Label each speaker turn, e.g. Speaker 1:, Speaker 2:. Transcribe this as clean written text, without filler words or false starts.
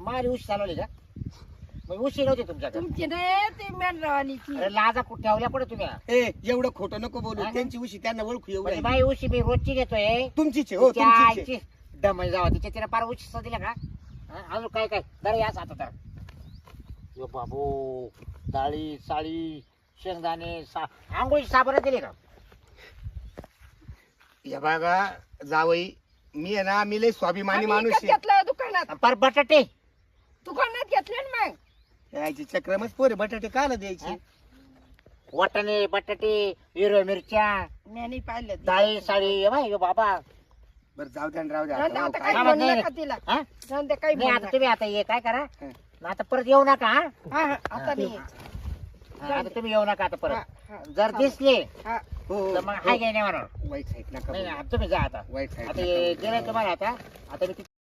Speaker 1: मारी उशी चालवली का मग उशी नव्हती तुमच्याकडे
Speaker 2: तुमची नाही ती मेंढरावानीची.
Speaker 1: अरे लाजा कुठे ठेवल्या कुठे तुम्ही
Speaker 3: ए एवढं खोटं नको बोलू.
Speaker 1: हा?
Speaker 3: त्यांची उशी त्यांना ओळखू येऊ
Speaker 1: म्हणजे
Speaker 3: राहिली.
Speaker 1: बाई उशी मी रोजची घेतोय
Speaker 3: तुमचीच आहे, हो
Speaker 1: तिच्या
Speaker 3: तुमचीच आहे.
Speaker 1: आईची दमाई जावा तिच्या तिला पार उशी दिला का हा? अजून काय काय दर याच आता तर यो बाबू डाळी साळी शेंगदाणे आंघोळी साबण दिली का
Speaker 3: या बघा जावई, मी आहे ना, मी लय स्वाभिमानी
Speaker 2: आम्ही
Speaker 3: माणूस
Speaker 2: विकत घेतलं दुकानात.
Speaker 1: पर बटाटे
Speaker 2: दुकानात घेतले ना मग.
Speaker 3: यायची चक्रमच पोरे बटाटे काला द्यायचे.
Speaker 1: वाटाणे बटाटे हिरव्या मिरच्या
Speaker 2: मी नाही पाहिलं ते.
Speaker 1: डाळी साळी ये बाई यो बाबा
Speaker 3: बरं जाऊ द्या न राहू द्या
Speaker 2: जाऊ दे,
Speaker 3: आता.
Speaker 2: आता
Speaker 3: काय-
Speaker 2: काही
Speaker 1: नाही,
Speaker 2: म्हणू
Speaker 1: नाही.
Speaker 2: नका तिला.
Speaker 1: हा?
Speaker 2: जाऊ दे, काही
Speaker 1: नाही
Speaker 2: म्हणू
Speaker 1: आता
Speaker 2: नका.
Speaker 1: तुम्ही आता ये काय करा
Speaker 3: हा.
Speaker 1: आता परत येऊ नका हा
Speaker 2: हा, हा, आता नाही.
Speaker 1: आता तुम्ही येऊ नका आता
Speaker 2: हा,
Speaker 1: परत
Speaker 2: हा.
Speaker 1: जर दिसले
Speaker 2: हा.
Speaker 3: हो
Speaker 1: तर मग हाय काय नाही म्हणा
Speaker 3: वाईट साईड नका
Speaker 1: नाही
Speaker 3: बोलू.
Speaker 1: आता तुम्ही जा आता
Speaker 3: वाईट साईड
Speaker 1: आता
Speaker 3: नका
Speaker 1: हे
Speaker 3: बोलू.
Speaker 1: गेलं तुम्हाला आता आता मी